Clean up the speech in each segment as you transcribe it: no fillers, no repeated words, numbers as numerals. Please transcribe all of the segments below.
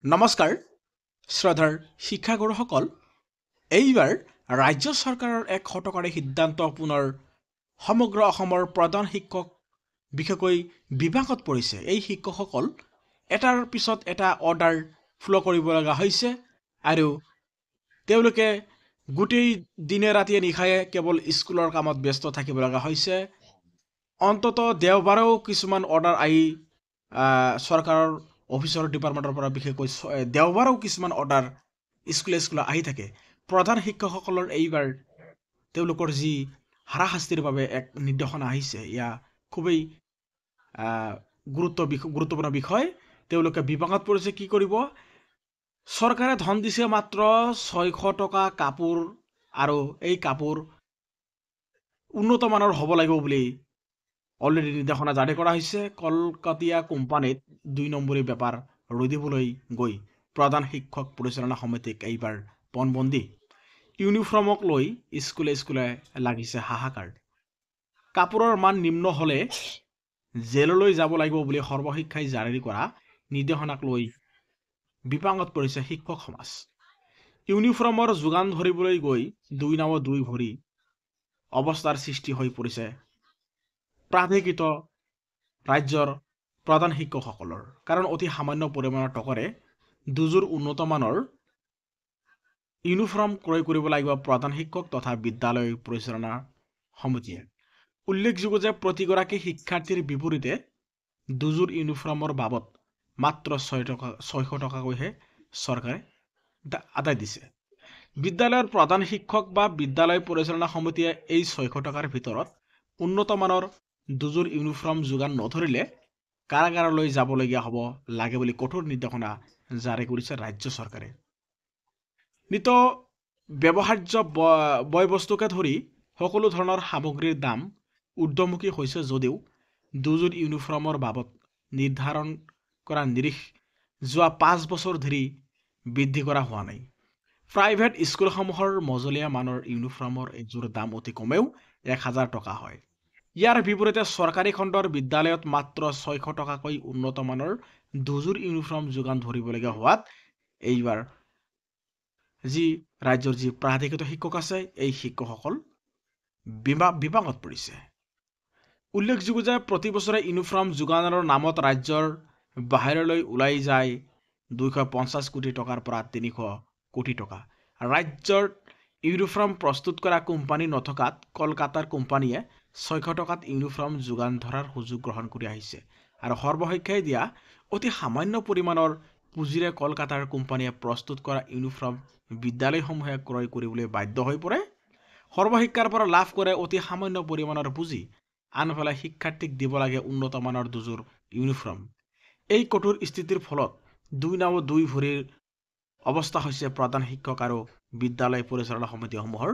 নমস্কাৰ শ্ৰদ্ধাৰ শিক্ষাগুৰুসকল এইবাৰ ৰাজ্য চৰকাৰৰ এক হঠকাৰী সিদ্ধান্ত পুনৰ সমগ্ৰ অসমৰ প্ৰধান শিক্ষক বিশেষকৈ বিভাগত পৰিছে। এই শিক্ষকসকল এটাৰ পিছত এটা অৰ্ডাৰ ফ্ল' কৰিব লগা হৈছে আৰু তেওঁলোকে গোটেই দিনে ৰাতিয়ে নিশায়ে কেৱল স্কুলৰ কামত ব্যস্ত থাকিব লগা হৈছে। অন্ততঃ দেওবাৰেও কিছুমান অৰ্ডাৰ আহি চৰকাৰৰ অফিচৰ ডিপাৰ্টমেণ্টৰ পৰা বিশেষকৈ দেওবাৰেও কিছুমান অৰ্ডাৰ স্কুলে আহি থাকে। প্ৰধান শিক্ষকসকলৰ এইবাৰ তেওঁলোকৰ যি হাৰাশাস্তিৰ বাবে এক নিৰ্দেশনা আহিছে, এয়া খুবেই গুৰুত্বপূৰ্ণ বিষয়। তেওঁলোকে বিভাগত পৰিছে কি কৰিব। চৰকাৰে ধন দিছে মাত্ৰ 600 টকা কাপোৰ, আৰু এই কাপোৰ উন্নত মানৰ হ'ব লাগিব বুলি অলৰেডি নিৰ্দেশনা জাৰি কৰা হৈছে। কলকাতিয়া কোম্পানীত 2 নম্বৰী বেপাৰ ৰৈ দিবলৈ গৈ প্ৰধান শিক্ষক পৰিচালনা সমিতিক এইবাৰ পণবন্দী। ইউনিফৰ্মক লৈ স্কুলে লাগিছে হাহাকাৰ। কাপোৰৰ মান নিম্ন হ'লে জেললৈ যাব লাগিব বুলি সৰ্বশিক্ষাই জাৰি কৰা নিৰ্দেশনাক লৈ বিপাঙত পৰিছে শিক্ষক সমাজ। ইউনিফৰ্মৰ যোগান ধৰিবলৈ গৈ 2 নাও 2 ভৰি অৱস্থাৰ সৃষ্টি হৈ পৰিছে প্ৰাধিকৃত ৰাজ্যৰ প্ৰধান শিক্ষকসকলৰ। কাৰণ অতি সামান্য পৰিমাণৰ টকাৰে দুযোৰ উন্নত মানৰ ইউনিফৰ্ম ক্ৰয় কৰিব লাগিব প্ৰধান শিক্ষক তথা বিদ্যালয় পৰিচালনা সমিতিয়ে। উল্লেখযোগ্য যে প্ৰতিগৰাকী শিক্ষাৰ্থীৰ বিপৰীতে দুযোৰ ইউনিফৰ্মৰ বাবদ মাত্ৰ 600 টকাকৈহে চৰকাৰে আদায় দিছে। বিদ্যালয়ৰ প্ৰধান শিক্ষক বা বিদ্যালয় পৰিচালনা সমিতিয়ে এই 600 টকাৰ ভিতৰত উন্নত মানৰ দুযোৰ ইউনিফৰ্ম যোগান নধৰিলে কাৰাগাৰলৈ যাবলগীয়া হ'ব লাগে বুলি কঠোৰ নিৰ্দেশনা জাৰি কৰিছে ৰাজ্য চৰকাৰে। নিত ব্যৱহাৰ্য বয় বস্তুকে ধৰি সকলো ধৰণৰ সামগ্ৰীৰ দাম ঊৰ্ধ্বমুখী হৈছে যদিও দুযোৰ ইউনিফৰ্মৰ বাবদ নিৰ্ধাৰণ কৰা নিৰিখ যোৱা 5 বছৰ ধৰি বৃদ্ধি কৰা হোৱা নাই। প্ৰাইভেট স্কুলসমূহৰ মজলীয়া মানৰ ইউনিফৰ্মৰ এযোৰ দাম অতি কমেও 1000 টকা হয়। ইয়াৰ বিপৰীতে চৰকাৰী খণ্ডৰ বিদ্যালয়ত মাত্ৰ 600 টকাকৈ উন্নত মানৰ দুযোৰ ইউনিফৰ্ম যোগান ধৰিবলগীয়া হোৱাত এইবাৰ যি ৰাজ্যৰ যি প্ৰাধিকৃত শিক্ষক আছে এই শিক্ষকসকল বিপাঙত পৰিছে। উল্লেখযোগ্য যে প্ৰতি বছৰে ইউনিফৰ্ম যোগানৰ নামত ৰাজ্যৰ বাহিৰলৈ ওলাই যায় 250 কোটি টকাৰ পৰা 300 কোটি টকা। ৰাজ্যৰ ইউনিফৰ্ম প্ৰস্তুত কৰা কোম্পানী নথকাত কলকাতাৰ কোম্পানীয়ে 600 টকাত ইউনিফৰ্ম যোগান ধৰাৰ সুযোগ গ্ৰহণ কৰি আহিছে আৰু সৰ্বশিক্ষাই দিয়া অতি সামান্য পৰিমাণৰ পুঁজিৰে কলকাতাৰ কোম্পানীয়ে প্ৰস্তুত কৰা ইউনিফৰ্ম বিদ্যালয়সমূহে ক্ৰয় কৰিবলৈ বাধ্য হৈ পৰে। সৰ্বশিক্ষাৰ পৰা লাভ কৰে অতি সামান্য পৰিমাণৰ পুঁজি, আনফালে শিক্ষাৰ্থীক দিব লাগে উন্নত মানৰ দুযোৰ ইউনিফৰ্ম। এই কঠোৰ স্থিতিৰ ফলত 2 নাও 2 ভৰিৰ অৱস্থা হৈছে প্ৰধান শিক্ষক আৰু বিদ্যালয় পৰিচালনা সমিতিসমূহৰ।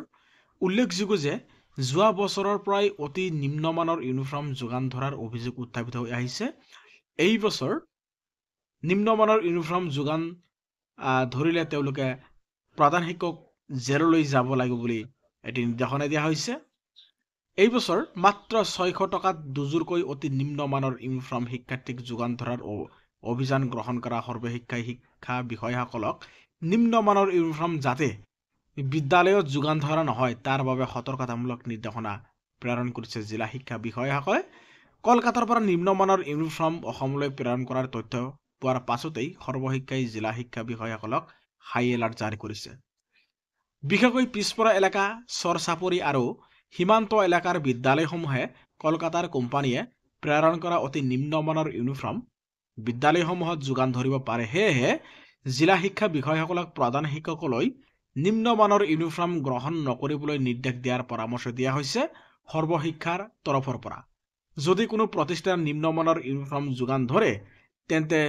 উল্লেখযোগ্য যে যোৱা বছৰৰ পৰাই অতি নিম্নমানৰ ইউনিফৰ্ম যোগান ধৰাৰ অভিযোগ উত্থাপিত হৈ আহিছে। এই বছৰ নিম্নমানৰ ইউনিফৰ্ম যোগান ধৰিলে তেওঁলোকে প্ৰধান শিক্ষক জেললৈ যাব লাগিব বুলি এটি নিৰ্দেশনা দিয়া হৈছে। এই বছৰ মাত্ৰ 600 টকাত দুযোৰকৈ অতি নিম্নমানৰ ইউনিফৰ্ম শিক্ষাৰ্থীক যোগান ধৰাৰ অভিযান গ্ৰহণ কৰা সৰ্বশিক্ষাই শিক্ষা বিষয়াসকলক নিম্নমানৰ ইউনিফৰ্ম যাতে বিদ্যালয়ত যোগান ধৰা নহয় তাৰ বাবে সতৰ্কতামূলক নিৰ্দেশনা প্ৰেৰণ কৰিছে জিলা শিক্ষা বিষয়াসকলে। কলকাতাৰ পৰা নিম্নমানৰ ইউনিফৰ্ম অসমলৈ প্ৰেৰণ কৰাৰ তথ্য পোৱাৰ পাছতেই সৰ্বশিক্ষাই জিলা শিক্ষা বিষয়াসকলক হাই এলাৰ্ট জাৰি কৰিছে। বিশেষকৈ পিছপৰা এলেকা, চৰ-চাপৰি আৰু সীমান্ত এলেকাৰ বিদ্যালয়সমূহে কলকাতাৰ কোম্পানীয়ে প্ৰেৰণ কৰা অতি নিম্নমানৰ ইউনিফৰ্ম বিদ্যালয়সমূহত যোগান ধৰিব পাৰে। সেয়েহে জিলা শিক্ষা বিষয়াসকলক প্ৰধান শিক্ষকলৈ নিম্নমানৰ ইউনিফৰ্ম গ্ৰহণ নকৰিবলৈ নিৰ্দেশ দিয়াৰ পৰামৰ্শ দিয়া হৈছে সৰ্বশিক্ষাৰ তৰফৰ পৰা। যদি কোনো প্ৰতিষ্ঠান নিম্নমানৰ ইউনিফৰ্ম যোগান ধৰে তেন্তে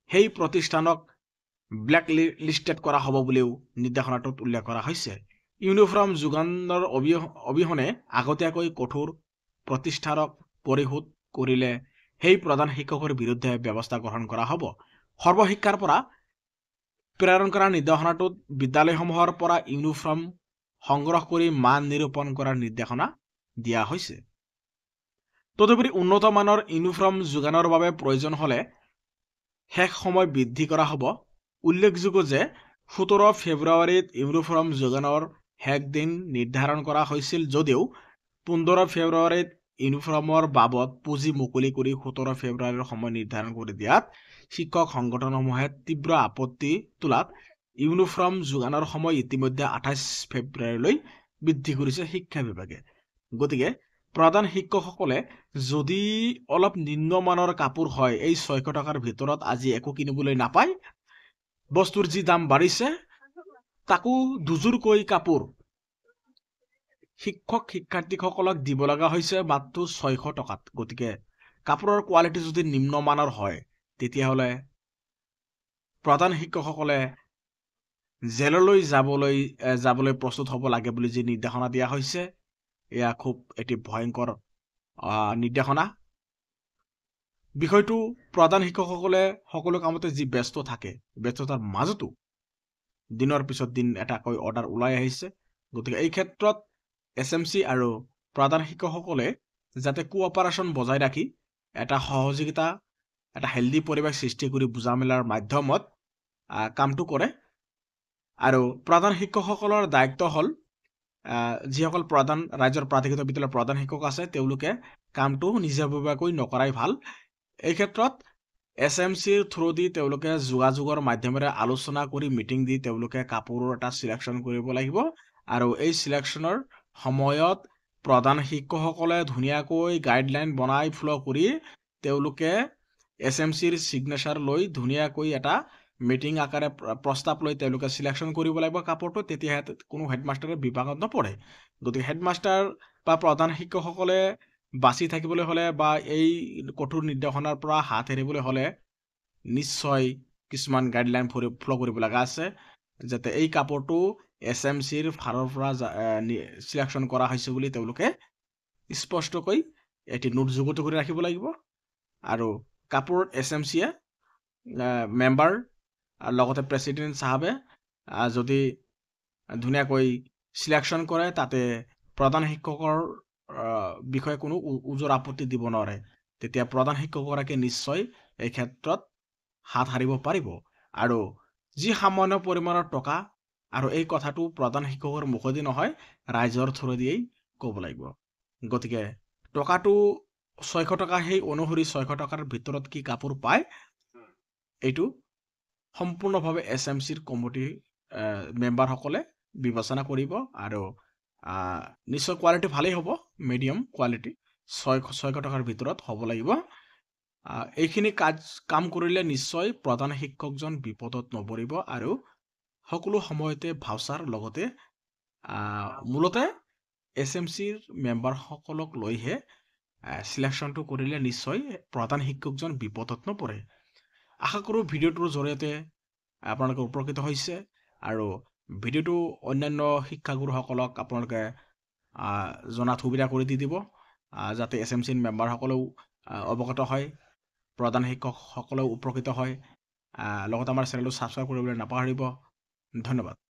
সেই প্ৰতিষ্ঠানক ব্লেক লিষ্টেড কৰা হ'ব বুলিও নিৰ্দেশনাটোত উল্লেখ কৰা হৈছে। ইউনিফৰ্ম যোগানৰ অবিহনে আগতীয়াকৈ কঠোৰ প্ৰতিষ্ঠানক পৰিশোধ কৰিলে সেই প্ৰধান শিক্ষকৰ বিৰুদ্ধে ব্যৱস্থা গ্ৰহণ কৰা হ'ব। সৰ্বশিক্ষাৰ পৰা প্ৰেৰণ কৰা নিৰ্দেশনাটোত বিদ্যালয়সমূহৰ পৰা ইউনিফৰ্ম সংগ্ৰহ কৰি মান নিৰূপণ কৰাৰ নিৰ্দেশনা দিয়া হৈছে। তদুপৰি উন্নত মানৰ ইউনিফৰ্ম যোগানৰ বাবে প্ৰয়োজন হ'লে শেষ সময় বৃদ্ধি কৰা হ'ব। উল্লেখযোগ্য যে 17 ফেব্ৰুৱাৰীত ইউনিফৰ্ম যোগানৰ শেষ দিন নিৰ্ধাৰণ কৰা হৈছিল যদিও 15 ফেব্ৰুৱাৰীত ইউনিফৰ্মৰ বাবদ পুঁজি মুকলি কৰি 17 ফেব্ৰুৱাৰীৰ সময় নিৰ্ধাৰণ কৰি দিয়াত শিক্ষক সংগঠনসমূহে তীব্ৰ আপত্তি তোলাত ইউনিফৰ্ম যোগানৰ সময় ইতিমধ্যে 28 ফেব্ৰুৱাৰীলৈ বৃদ্ধি কৰিছে শিক্ষা বিভাগে। গতিকে প্ৰধান শিক্ষকসকলে যদি অলপ নিম্নমানৰ কাপোৰ হয়, এই 600 টকাৰ ভিতৰত আজি একো কিনিবলৈ নাপায়, বস্তুৰ যি দাম বাঢ়িছে, তাকো দুযোৰকৈ কাপোৰ শিক্ষাৰ্থীসকলক দিব লগা হৈছে মাত্ৰ 600 টকাত। গতিকে কাপোৰৰ কোৱালিটি যদি নিম্নমানৰ হয়, তেতিয়াহ'লে প্ৰধান শিক্ষকসকলে জেললৈ যাবলৈ প্ৰস্তুত হ'ব লাগে বুলি যি নিৰ্দেশনা দিয়া হৈছে, এয়া খুব এটি ভয়ংকৰ নিৰ্দেশনা। বিষয়টো প্ৰধান শিক্ষকসকলে সকলো কামতে যি ব্যস্ত থাকে, ব্যস্ততাৰ মাজতো দিনৰ পিছত দিন এটাকৈ অৰ্ডাৰ ওলাই আহিছে। গতিকে এই ক্ষেত্ৰত SMC আৰু প্ৰধান শিক্ষকসকলে যাতে কোঅপাৰেশ্যন বজাই ৰাখি এটা সহযোগিতা, এটা হেল্ডি পৰিৱেশ সৃষ্টি কৰি বুজা মেলাৰ মাধ্যমত কামটো কৰে। আৰু প্ৰধান শিক্ষকসকলৰ দায়িত্ব হ'ল যিসকল ৰাজ্যৰ প্ৰাথমিক বিদ্যালয়ৰ প্ৰধান শিক্ষক আছে, তেওঁলোকে কামটো নিজাববীয়াকৈ নকৰাই ভাল। এই ক্ষেত্ৰত SMCৰ থ্ৰু দি তেওঁলোকে যোগাযোগৰ মাধ্যমেৰে আলোচনা কৰি মিটিং দি তেওঁলোকে কাপোৰৰ এটা চিলেকশ্যন কৰিব লাগিব। আৰু এই চিলেকশ্যনৰ সময়ত প্ৰধান শিক্ষকসকলে ধুনীয়াকৈ গাইডলাইন বনাই ফ'ল' কৰি তেওঁলোকে SMCৰ ছিগনেচাৰ লৈ ধুনীয়াকৈ এটা মিটিং আকাৰে প্ৰস্তাৱ লৈ তেওঁলোকে চিলেকশ্যন কৰিব লাগিব কাপোৰটো, তেতিয়াহে কোনো হেডমাষ্টাৰে বিভাগত নপৰে। গতিকে হেডমাষ্টাৰ বা প্ৰধান শিক্ষকসকলে বাচি থাকিবলৈ হ'লে বা এই কঠোৰ নিৰ্দেশনাৰ পৰা হাত এৰিবলৈ হ'লে নিশ্চয় কিছুমান গাইডলাইন ফ'ল' কৰিব লগা আছে, যাতে এই কাপোৰটো SMCৰ ফালৰ পৰা চিলেকশ্যন কৰা হৈছে বুলি তেওঁলোকে স্পষ্টকৈ এটি নোট যুগুত কৰি ৰাখিব লাগিব। আৰু কাপোৰত SMCয়ে মেম্বাৰ আৰু লগতে প্ৰেচিডেণ্ট চাহাবে যদি ধুনীয়াকৈ চিলেকশ্যন কৰে, তাতে প্ৰধান শিক্ষকৰ বিষয়ে কোনো ওজৰ আপত্তি দিব নোৱাৰে, তেতিয়া প্ৰধান শিক্ষকগৰাকীয়ে নিশ্চয় এই ক্ষেত্ৰত হাত সাৰিব পাৰিব। আৰু যি সামান্য পৰিমাণৰ টকা, আৰু এই কথাটো প্ৰধান শিক্ষকৰ মুখেদি নহয়, ৰাইজৰ থ্ৰুদিয়েই ক'ব লাগিব। গতিকে টকাটো 600 টকা, সেই অনুসৰি 600 টকাৰ ভিতৰত কি কাপোৰ পায়, এইটো সম্পূৰ্ণভাৱে SMCৰ কমিটি মেম্বাৰসকলে বিবেচনা কৰিব। আৰু নিশ্চয় কোৱালিটি ভালেই হ'ব, মিডিয়াম কোৱালিটি, 600 টকাৰ ভিতৰত হ'ব লাগিব। এইখিনি কাম কৰিলে নিশ্চয় প্ৰধান শিক্ষকজন বিপদত নপৰিব। আৰু সকলো সময়তে ভাউচাৰ, লগতে মূলতে SMCৰ মেম্বাৰসকলক লৈহে চিলেকশ্যনটো কৰিলে নিশ্চয় প্ৰধান শিক্ষকজন বিপদত নপৰে। আশা কৰোঁ ভিডিঅ'টোৰ জৰিয়তে আপোনালোকে উপকৃত হৈছে, আৰু ভিডিঅ'টো অন্যান্য শিক্ষাগুৰুসকলক আপোনালোকে জনাত সুবিধা কৰি দি দিব, যাতে SMCৰ মেম্বাৰসকলেও অৱগত হয়, প্ৰধান শিক্ষকসকলেও উপকৃত হয়। লগতে আমাৰ চেনেলটো ছাবস্ক্ৰাইব কৰিবলৈ নাপাহৰিব। ধন্যবাদ।